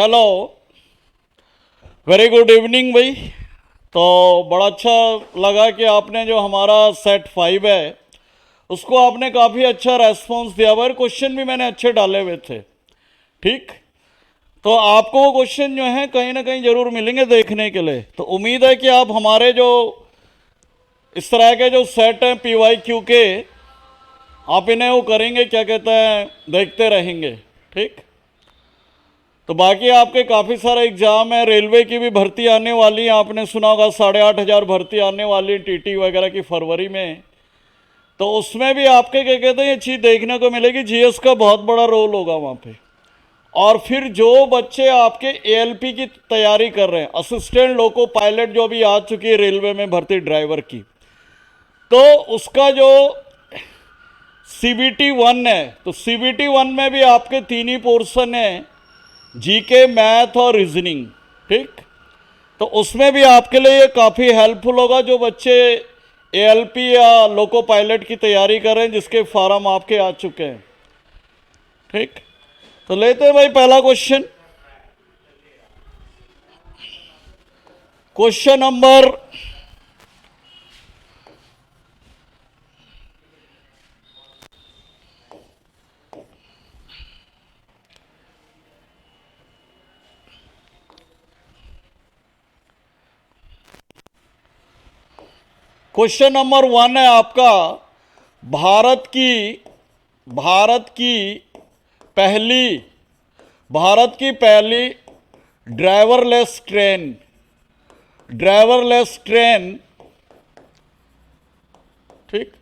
Hello, very good evening भाई। तो बड़ा अच्छा लगा कि आपने जो हमारा सेट 5 है उसको आपने काफ़ी अच्छा रेस्पॉन्स दिया हुआ है। क्वेश्चन भी मैंने अच्छे डाले हुए थे। ठीक, तो आपको वो क्वेश्चन जो है कहीं ना कहीं ज़रूर मिलेंगे देखने के लिए। तो उम्मीद है कि आप हमारे जो इस तरह के जो सेट हैं PYQ के, आप इन्हें वो करेंगे, क्या कहते हैं, देखते रहेंगे। ठीक, तो बाकी आपके काफ़ी सारे एग्जाम है। रेलवे की भी भर्ती आने वाली है, आपने सुना होगा 8,500 भर्ती आने वाली है TT वगैरह की फरवरी में। तो उसमें भी आपके क्या कहते हैं ये चीज़ देखने को मिलेगी, GS का बहुत बड़ा रोल होगा वहाँ पे। और फिर जो बच्चे आपके ALP की तैयारी कर रहे हैं, असिस्टेंट लोको पायलट जो भी आ चुकी है रेलवे में भर्ती ड्राइवर की, तो उसका जो CBT 1 है, तो CBT 1 में भी आपके 3 ही पोर्शन है, GK, मैथ और रीजनिंग। ठीक, तो उसमें भी आपके लिए ये काफ़ी हेल्पफुल होगा जो बच्चे ALP या लोको पायलट की तैयारी कर रहे हैं, जिसके फॉर्म आपके आ चुके हैं। ठीक, तो लेते हैं भाई पहला question. Question number question number 1 है आपका, भारत की भारत की पहली भारत की पहली ड्राइवरलेस ट्रेन, ठीक,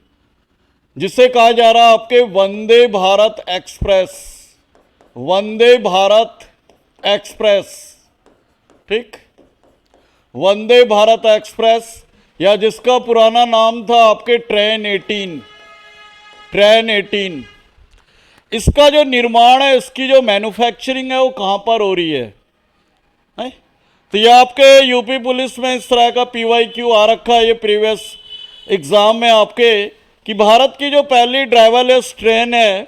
जिसे कहा जा रहा है आपके वंदे भारत एक्सप्रेस। ठीक, वंदे भारत एक्सप्रेस, या जिसका पुराना नाम था आपके ट्रेन 18। इसका जो निर्माण है, इसकी जो मैन्युफैक्चरिंग है, वो कहाँ पर हो रही है? तो ये आपके यूपी पुलिस में इस तरह का PYQ आ रखा है, ये प्रीवियस एग्जाम में आपके, कि भारत की जो पहली ड्राइवरलेस ट्रेन है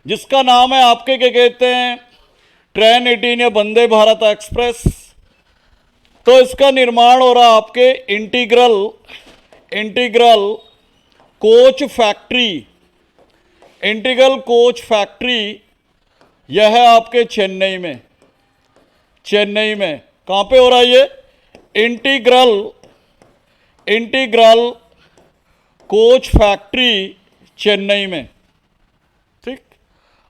जिसका नाम है आपके क्या कहते हैं, ट्रेन 18 या वंदे भारत एक्सप्रेस। तो इसका निर्माण हो रहा आपके इंटीग्रल कोच फैक्ट्री, यह है आपके चेन्नई में। कहाँ पे हो रहा है ये? इंटीग्रल कोच फैक्ट्री चेन्नई में। ठीक,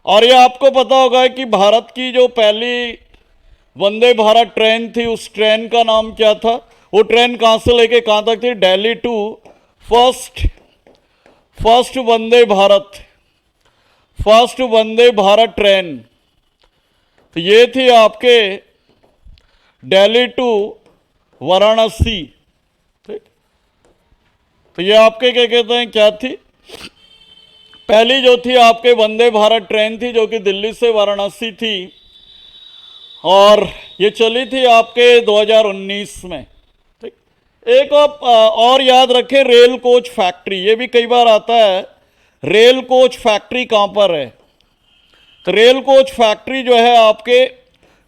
और ये आपको पता होगा कि भारत की जो पहली वंदे भारत ट्रेन थी, उस ट्रेन का नाम क्या था? वो ट्रेन कहाँ से लेके कहाँ तक थी? Delhi to first Vande Bharat train. तो ये थी आपके दिल्ली टू वाराणसी। ठीक, तो ये आपके क्या कहते हैं, क्या थी? पहली जो थी आपके वंदे भारत ट्रेन थी, जो कि दिल्ली से वाराणसी थी, और ये चली थी आपके 2019 में। ठीक, एक आप और याद रखें, रेल कोच फैक्ट्री, ये भी कई बार आता है। रेल कोच फैक्ट्री कहाँ पर है? तो रेल कोच फैक्ट्री जो है आपके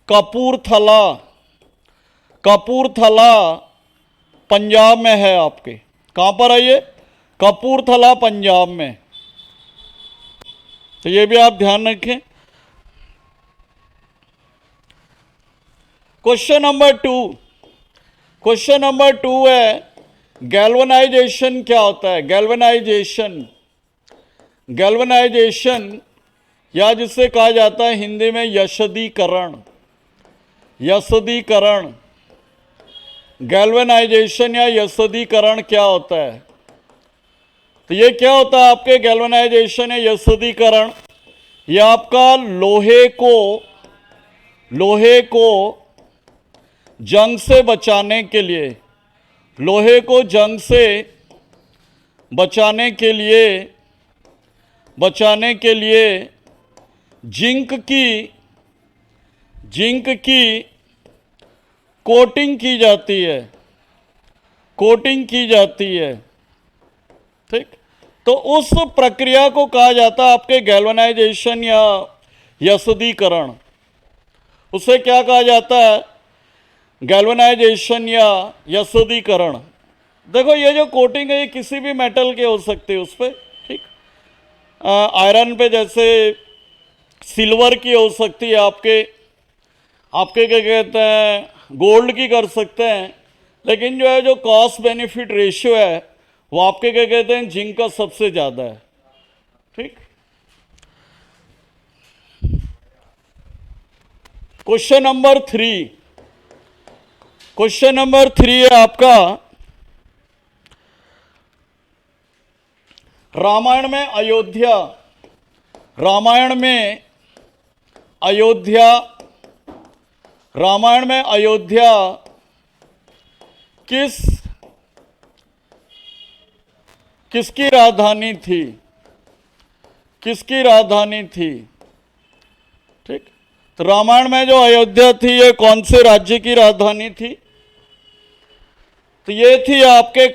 कपूरथला पंजाब में है आपके। कहाँ पर है ये? कपूरथला पंजाब में। तो ये भी आप ध्यान रखें। क्वेश्चन नंबर टू है, गैल्वनाइजेशन क्या होता है? गैल्वनाइजेशन, या जिससे कहा जाता है हिंदी में यशदीकरण। गैल्वनाइजेशन या यशदीकरण क्या होता है? तो ये क्या होता है आपके गैल्वनाइजेशन या यशदीकरण? ये आपका लोहे को जंग से बचाने के लिए जिंक की कोटिंग की जाती है। ठीक, तो उस प्रक्रिया को कहा जाता है आपके गैल्वनाइजेशन या यशदीकरण। उसे क्या कहा जाता है? गैल्वेनाइजेशन या शुद्धिकरण। देखो ये जो कोटिंग है ये किसी भी मेटल के हो सकते हैं उस पर, ठीक। आयरन पे जैसे सिल्वर की हो सकती है, आपके क्या कहते हैं गोल्ड की कर सकते हैं, लेकिन जो है जो कॉस्ट बेनिफिट रेशियो है वो आपके क्या कहते हैं जिंक का सबसे ज़्यादा है, ठीक। क्वेश्चन नंबर 3, क्वेश्चन नंबर 3 है आपका, रामायण में अयोध्या, रामायण में अयोध्या, रामायण में अयोध्या किसकी राजधानी थी? किसकी राजधानी थी? ठीक। तो रामायण में जो अयोध्या थी ये कौन से राज्य की राजधानी थी? तो ये थी आपके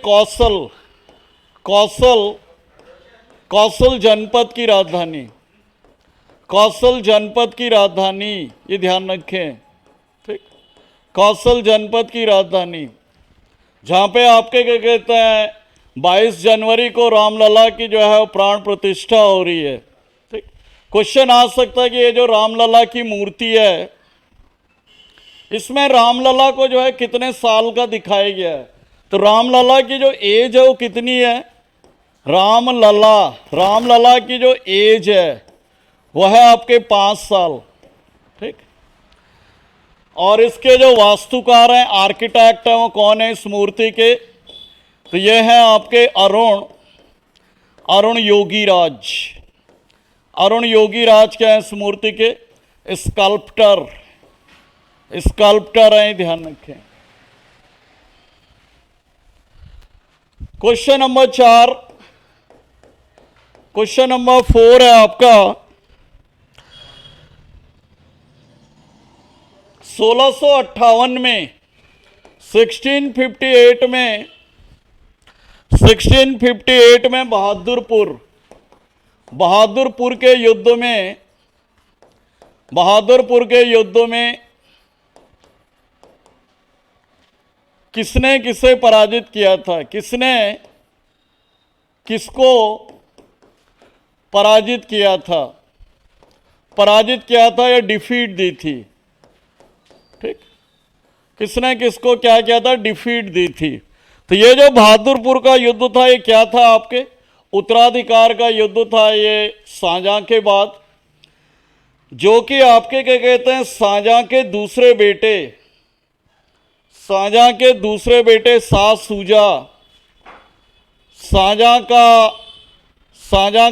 कौशल जनपद की राजधानी, कौशल जनपद की राजधानी, ये ध्यान रखें, ठीक। कौशल जनपद की राजधानी, जहाँ पे आपके क्या कहते हैं 22 जनवरी को रामलला की जो है प्राण प्रतिष्ठा हो रही है, ठीक। क्वेश्चन आ सकता है कि ये जो रामलला की मूर्ति है इसमें रामलला को जो है कितने साल का दिखाया गया है? तो रामलला की जो एज है वो कितनी है? रामलला की जो एज है वह है आपके 5 साल, ठीक। और इसके जो वास्तुकार हैं, आर्किटेक्ट हैं, वो कौन है इस मूर्ति के? तो ये हैं आपके अरुण योगीराज। अरुण योगीराज क्या है इस मूर्ति के? स्कल्प्टर हैं, ध्यान रखें। क्वेश्चन नंबर 4, क्वेश्चन नंबर 4 है आपका, 1658 में 1658 में बहादुरपुर के युद्ध में किसने किसे पराजित किया था? किसको पराजित किया था? पराजित किया था या डिफीट दी थी, ठीक। किसने किसको क्या किया था? डिफीट दी थी। तो ये जो बहादुरपुर का युद्ध था ये क्या था? आपके उत्तराधिकार का युद्ध था ये शाहजहां के बाद, जो कि आपके क्या कहते हैं शाहजहां के दूसरे बेटे शाहजहां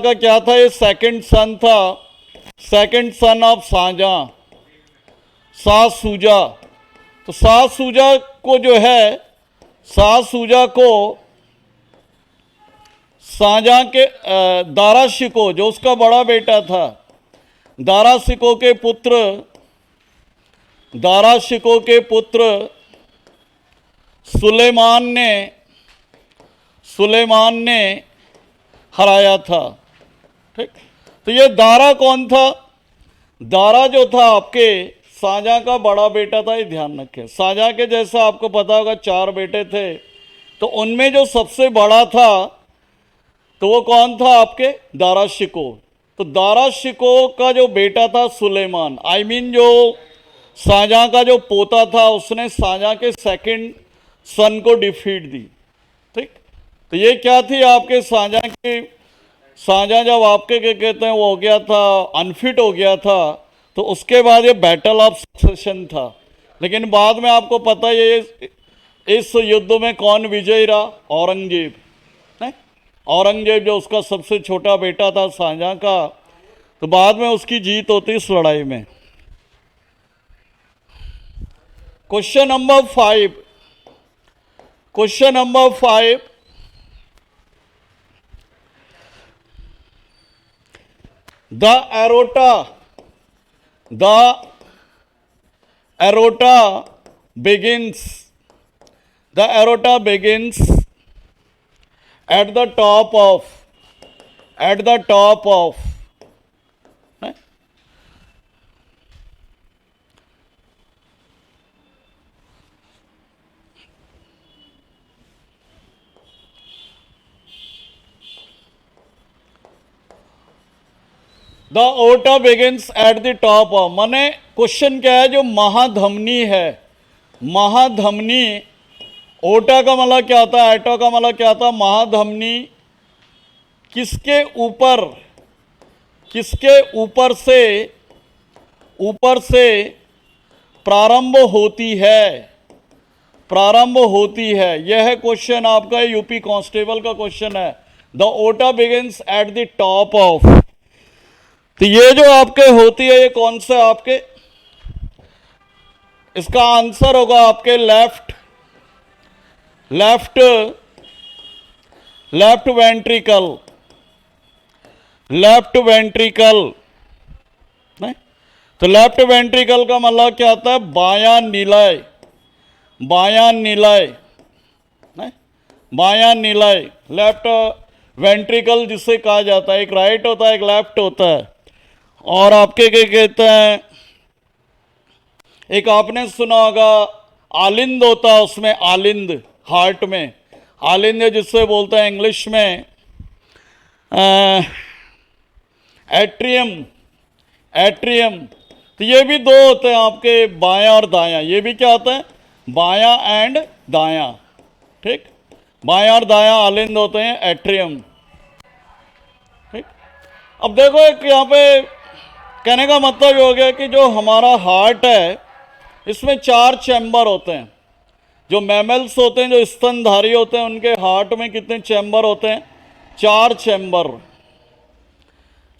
का क्या था? ये सेकंड सन था, second son of Shahjahan, Shah Shuja. तो शाह सूजा को जो है शाहजहां के दारा शिकोह जो उसका बड़ा बेटा था, दारा शिकोह के पुत्र सुलेमान ने हराया था, ठीक। तो ये दारा कौन था? दारा जो था आपके शाहजहां का बड़ा बेटा था, ये ध्यान रखें। शाहजहां के जैसा आपको पता होगा 4 बेटे थे, तो उनमें जो सबसे बड़ा था तो वो कौन था? आपके दारा शिकोह। तो दारा शिकोह का जो बेटा था सुलेमान, जो शाहजहां का जो पोता था उसने शाहजहां के सेकंड सन को डिफीट दी, ठीक। तो ये क्या थी आपके शाहजहां जब आपके क्या कहते हैं वो हो गया था, अनफिट हो गया था, तो उसके बाद ये बैटल ऑफ सक्सेशन था। लेकिन बाद में आपको पता है इस युद्ध में कौन विजयी रहा? औरंगजेब। औरंगजेब जो उसका सबसे छोटा बेटा था शाहजहां का, तो बाद में उसकी जीत होती इस लड़ाई में। Question number 5, the aorta begins at the top of the aorta begins at the top of, माने क्वेश्चन क्या है, जो महाधमनी है, महाधमनी, ओटा का मतलब क्या होता है, एटो का मतलब क्या होता है, महाधमनी किसके ऊपर, किसके ऊपर से प्रारंभ होती है, प्रारंभ होती है। यह है क्वेश्चन आपका, यूपी कांस्टेबल का क्वेश्चन है। The aorta begins at the top of, तो ये जो आपके होती है, ये कौन से आपके, इसका आंसर होगा आपके left, left, left ventricle, left ventricle, नहीं तो लेफ्ट वेंट्रिकल का मतलब क्या होता है, बायां निलय, बायां निलय, नहीं बायां निलय, लेफ्ट वेंट्रिकल जिसे कहा जाता है, एक राइट होता है एक लेफ्ट होता है। और आपके क्या कहते हैं, एक आपने सुना होगा आलिंद होता है, उसमें आलिंद, हार्ट में आलिंद जिससे बोलते हैं इंग्लिश में एट्रियम, एट्रियम। तो ये भी दो होते हैं आपके, बायां और दायां, ये भी क्या होता है, बायां एंड दायां, ठीक, बायां और दायां आलिंद होते हैं, एट्रियम, ठीक। अब देखो एक यहाँ पे कहने का मतलब ये हो गया कि जो हमारा हार्ट है, इसमें 4 चैम्बर होते हैं। जो मैमल्स होते हैं, जो स्तनधारी होते हैं, उनके हार्ट में कितने चैम्बर होते हैं, 4 चैम्बर,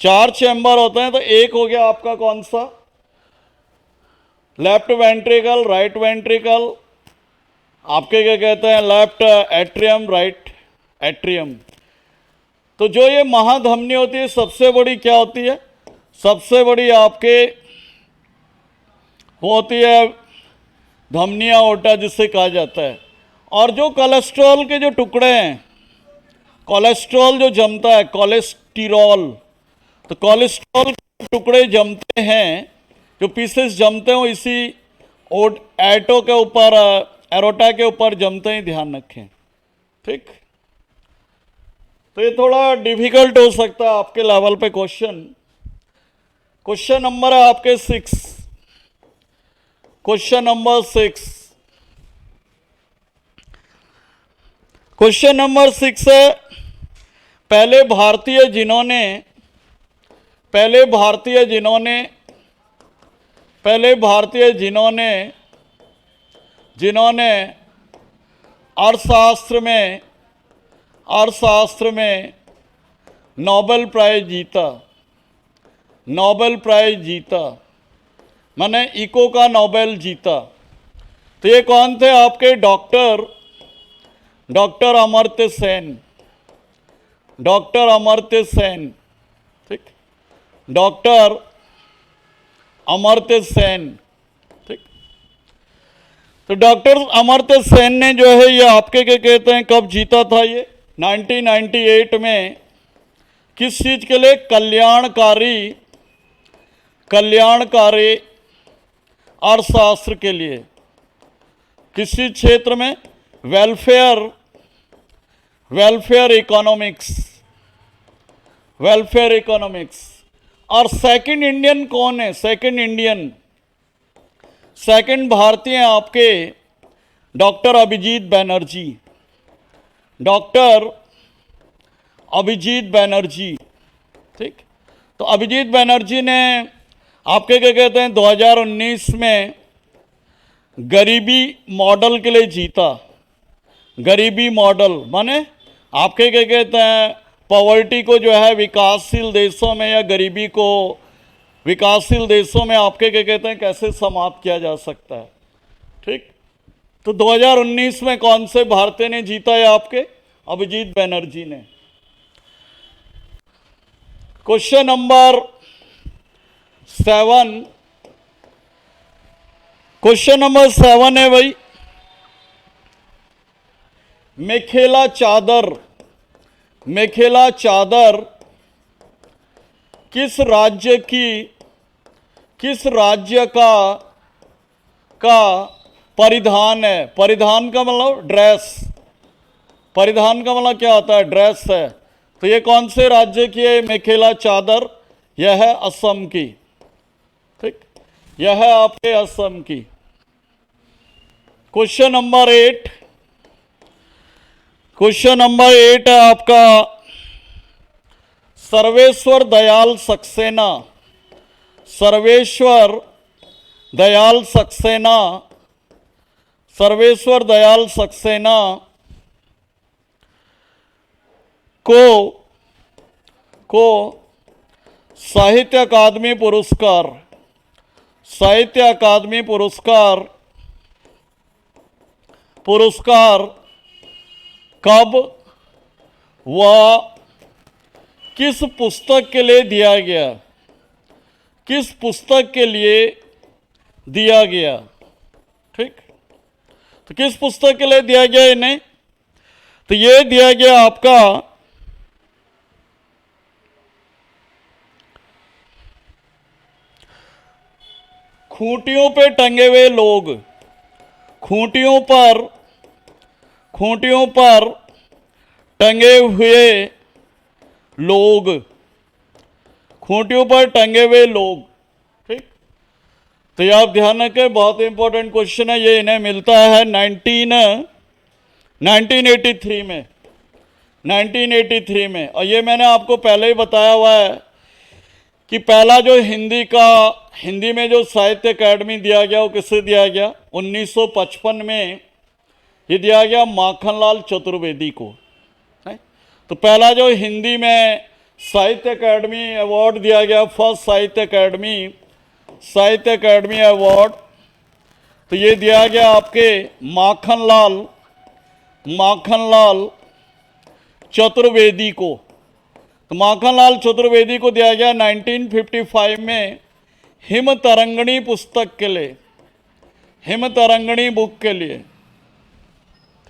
4 चैम्बर होते हैं। तो एक हो गया आपका कौन सा, लेफ्ट वेंट्रिकल, राइट वेंट्रिकल, आपके क्या कहते हैं, लेफ्ट एट्रियम, राइट एट्रियम। तो जो ये महाधमनी होती है, सबसे बड़ी क्या होती है, सबसे बड़ी आपके होती है धमनिया ओटा जिसे कहा जाता है। और जो कोलेस्ट्रॉल के जो टुकड़े हैं, कोलेस्ट्रॉल जो जमता है, कोलेस्टेरॉल, तो कोलेस्ट्रॉल के टुकड़े जमते हैं, जो पीसेस जमते हैं, इसी एटो के ऊपर, एरोटा के ऊपर जमते हैं, ध्यान रखें, ठीक। तो ये थोड़ा डिफिकल्ट हो सकता है आपके लेवल पे क्वेश्चन। क्वेश्चन नंबर है आपके 6, क्वेश्चन नंबर 6, क्वेश्चन नंबर 6 है, पहले भारतीय जिन्होंने, पहले भारतीय जिन्होंने, पहले भारतीय जिन्होंने, जिन्होंने अर्थशास्त्र में, अर्थशास्त्र में नोबेल प्राइज जीता, नोबेल प्राइज जीता, माने इको का नोबेल जीता। तो ये कौन थे आपके, doctor, doctor Amartya Sen, doctor Amartya Sen, ठीक, डॉक्टर अमर्त्य सेन, ठीक। तो डॉक्टर अमर्त्य सेन ने जो है ये आपके क्या कहते हैं, कब जीता था ये, 1998 में। किस चीज के लिए, कल्याणकारी, कल्याणकारी अर्थशास्त्र के लिए। किसी क्षेत्र में, welfare, welfare economics, welfare economics. और सेकंड इंडियन कौन है, सेकंड इंडियन, सेकंड भारतीय आपके डॉक्टर अभिजीत बैनर्जी, डॉक्टर अभिजीत बैनर्जी, ठीक। तो अभिजीत बैनर्जी ने आपके क्या कहते हैं 2019 में गरीबी मॉडल के लिए जीता। गरीबी मॉडल माने आपके क्या कहते हैं, पॉवर्टी को जो है विकासशील देशों में, या गरीबी को विकासशील देशों में आपके क्या कहते हैं कैसे समाप्त किया जा सकता है, ठीक। तो 2019 में कौन से भारतीय ने जीता है, आपके अभिजीत बैनर्जी ने। क्वेश्चन नंबर 7, क्वेश्चन नंबर 7 है भाई, मेखेला चादर, मेखेला चादर किस राज्य की, किस राज्य का परिधान है। परिधान का मतलब ड्रेस, परिधान का मतलब क्या होता है, ड्रेस है। तो ये कौन से राज्य की है मेखेला चादर, यह है असम की, ठीक, यह है आपके असम की। क्वेश्चन नंबर 8, क्वेश्चन नंबर 8 है आपका सर्वेश्वर दयाल सक्सेना, सर्वेश्वर दयाल सक्सेना, सर्वेश्वर दयाल सक्सेना को साहित्य अकादमी पुरस्कार, साहित्य अकादमी पुरस्कार कब व किस पुस्तक के लिए दिया गया, किस पुस्तक के लिए दिया गया, ठीक। तो किस पुस्तक के लिए दिया गया इन्हें, तो ये दिया गया आपका खूंटियों पे टंगे हुए लोग, खूंटियों पर टंगे हुए लोग, खूंटियों पर टंगे हुए लोग, ठीक। तो ये आप ध्यान रखें, बहुत इंपॉर्टेंट क्वेश्चन है ये। इन्हें मिलता है 1983 में, 1983 में। और ये मैंने आपको पहले ही बताया हुआ है कि पहला जो हिंदी में जो साहित्य अकादमी दिया गया वो किससे दिया गया, 1955 में ये दिया गया माखनलाल चतुर्वेदी को, है? तो पहला जो हिंदी में साहित्य अकादमी अवार्ड दिया गया, फर्स्ट साहित्य अकादमी अवार्ड, तो ये दिया गया आपके माखनलाल चतुर्वेदी को। तो माखनलाल चतुर्वेदी को दिया गया 1955 में हिम तरंगणी पुस्तक के लिए, हिम तरंगणी बुक के लिए,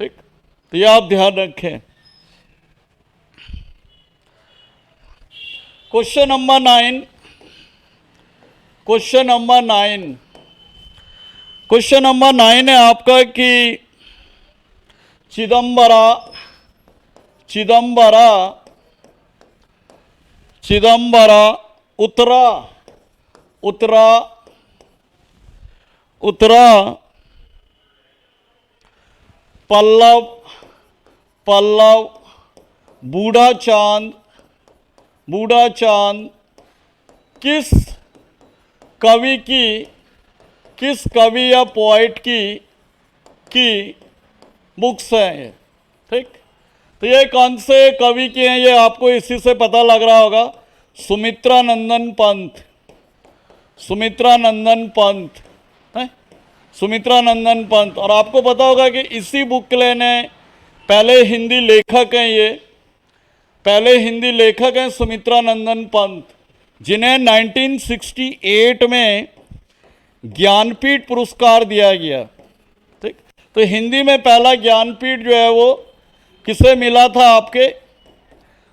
ठीक। तो ये आप ध्यान रखें। क्वेश्चन नंबर 9, क्वेश्चन नंबर 9 है आपका कि चिदम्बरा उत्तरा पल्लव बूढ़ा चांद किस कवि या पोइट की बुक्स हैं ये, ठीक। तो ये कौन से कवि की हैं, ये आपको इसी से पता लग रहा होगा, सुमित्रा नंदन पंत। और आपको पता होगा कि इसी बुक के लिए ने पहले हिंदी लेखक हैं सुमित्रा नंदन पंत, जिन्हें 1968 में ज्ञानपीठ पुरस्कार दिया गया, ठीक। तो हिंदी में पहला ज्ञानपीठ जो है वो किसे मिला था, आपके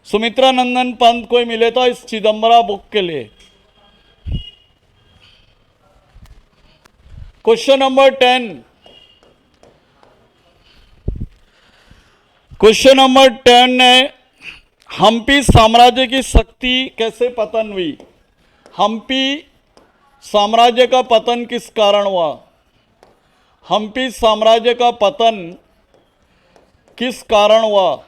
सुमित्रा नंदन पंत को मिले था इस चिदम्बरा बुक के लिए। क्वेश्चन नंबर 10, क्वेश्चन नंबर 10 है हम्पी साम्राज्य की शक्ति कैसे पतन हुई, हम्पी साम्राज्य का पतन किस कारण हुआ, हम्पी साम्राज्य का पतन किस कारण हुआ,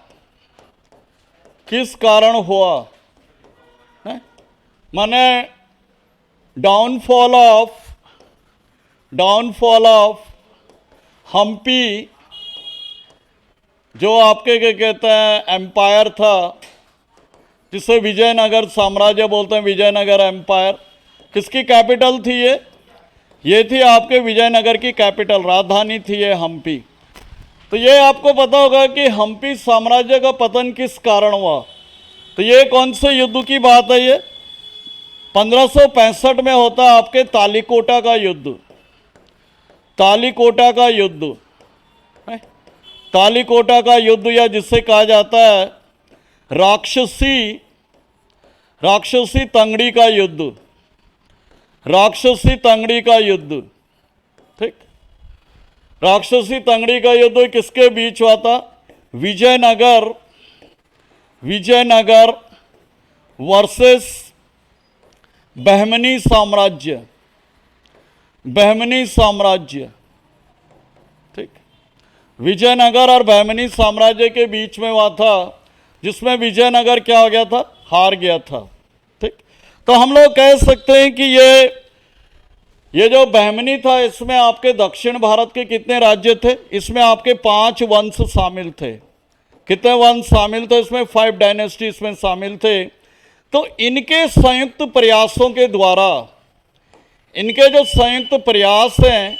माने डाउनफॉल ऑफ हम्पी जो आपके क्या कहते हैं एम्पायर था, जिसे विजयनगर साम्राज्य बोलते हैं, विजयनगर एम्पायर, किसकी कैपिटल थी ये थी आपके विजयनगर की कैपिटल, राजधानी थी ये हम्पी। तो ये आपको पता होगा कि हम्पी साम्राज्य का पतन किस कारण हुआ। तो ये कौन से युद्ध की बात है, ये 1565 में होता है आपके तालीकोटा का युद्ध, तालीकोटा का युद्ध या जिसे कहा जाता है राक्षसी तंगड़ी का युद्ध, ठीक। राक्षसी तंगड़ी का युद्ध किसके बीच हुआ था, विजयनगर वर्सेस बहमनी साम्राज्य, बहमनी साम्राज्य, ठीक। विजयनगर और बहमनी साम्राज्य के बीच में हुआ था, जिसमें विजयनगर क्या हो गया था, हार गया था, ठीक। तो हम लोग कह सकते हैं कि ये जो बहमनी था, इसमें आपके दक्षिण भारत के कितने राज्य थे, इसमें आपके 5 वंश शामिल थे। कितने वंश शामिल थे इसमें? 5 डायनेस्टी इसमें शामिल थे। तो इनके संयुक्त प्रयासों के द्वारा, इनके जो संयुक्त प्रयास हैं,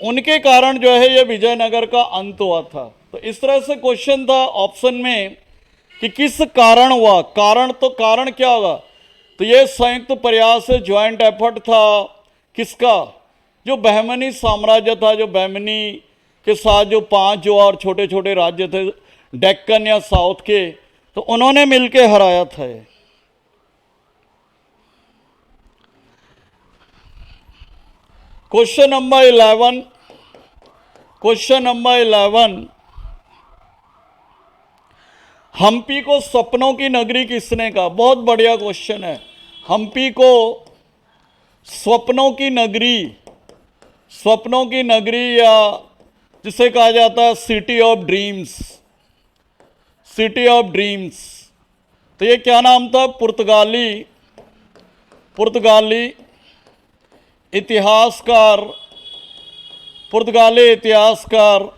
उनके कारण जो है ये विजयनगर का अंत हुआ था। तो इस तरह से क्वेश्चन था ऑप्शन में कि किस कारण हुआ, कारण, तो कारण क्या होगा? तो ये संयुक्त प्रयास, ज्वाइंट एफर्ट था किसका? जो बहमनी साम्राज्य था, जो बहमनी के साथ जो 5 जो और छोटे छोटे राज्य थे डेक्कन या साउथ के, तो उन्होंने मिलकर हराया था ये। Question number 11, question number 11, Hampi को सपनों की नगरी किसने कहा? बहुत बढ़िया क्वेश्चन है। हम्पी को स्वप्नों की नगरी, स्वप्नों की नगरी, या जिसे कहा जाता है city of dreams, city of dreams. तो ये क्या नाम था? पुर्तगाली, पुर्तगाली इतिहासकार, पुर्तगाली इतिहासकार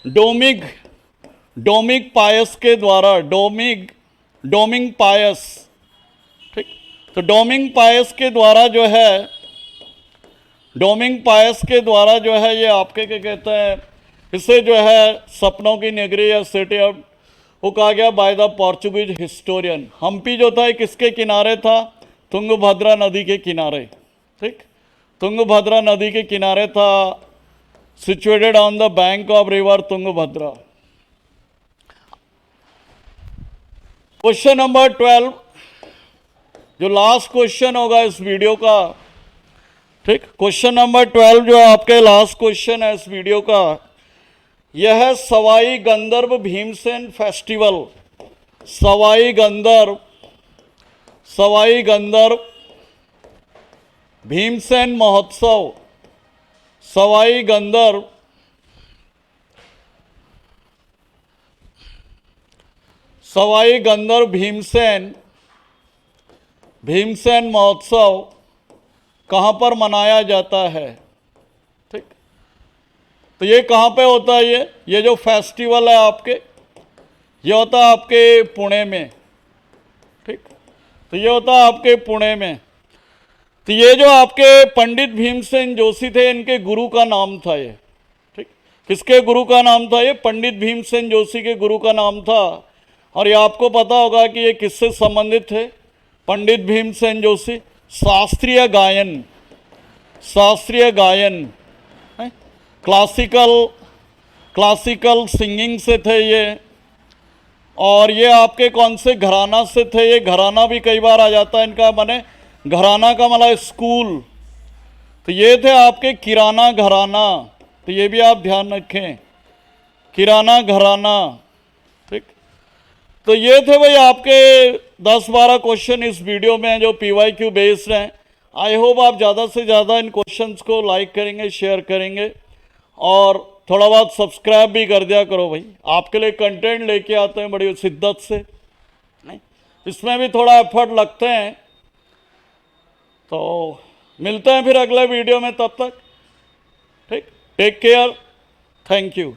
डोमिग पायस के द्वारा, डोमिंग पायस, ठीक। तो डोमिंग पायस के द्वारा जो है, डोमिंग पायस के द्वारा जो है ये आपके क्या कहते हैं, इसे जो है सपनों की नगरी या सिटी ऑफ, वो कहा गया by the Portuguese historian. Hampi जो था किसके किनारे था? तुंगभद्रा नदी के किनारे, ठीक। तुंगभद्रा नदी के किनारे था, situated on the bank of river Tungabhadra. Question number 12, जो लास्ट क्वेश्चन होगा इस वीडियो का, ठीक। क्वेश्चन नंबर 12 जो है आपके लास्ट क्वेश्चन है इस वीडियो का, यह है सवाई गंधर्व भीमसेन फेस्टिवल, सवाई गंधर्व भीमसेन महोत्सव, सवाई गंधर्व भीमसेन महोत्सव कहाँ पर मनाया जाता है, ठीक। तो ये कहाँ पे होता है? ये जो फेस्टिवल है आपके, ये होता है आपके पुणे में, ठीक। तो ये होता है आपके पुणे में। तो ये जो आपके पंडित भीमसेन जोशी थे, इनके गुरु का नाम था ये, ठीक। किसके गुरु का नाम था? ये पंडित भीमसेन जोशी के गुरु का नाम था। और ये आपको पता होगा कि ये किससे संबंधित थे? पंडित भीमसेन जोशी शास्त्रीय गायन, शास्त्रीय गायन, क्लासिकल सिंगिंग से थे ये। और ये आपके कौन से घराना से थे? ये घराना भी कई बार आ जाता है इनका, माने घराना का मतलब स्कूल। तो ये थे आपके किराना घराना, तो ये भी आप ध्यान रखें, किराना घराना, ठीक। तो ये थे भाई आपके 10-12 क्वेश्चन इस वीडियो में जो PYQ बेस्ड हैं। आई होप आप ज़्यादा से ज़्यादा इन क्वेश्चंस को लाइक करेंगे, शेयर करेंगे, और थोड़ा बहुत सब्सक्राइब भी कर दिया करो भाई। आपके लिए कंटेंट लेके आते हैं बड़ी शिद्दत से, नहीं इसमें भी थोड़ा एफर्ट लगते हैं। तो मिलते हैं फिर अगले वीडियो में, तब तक ठीक, टेक केयर, थैंक यू।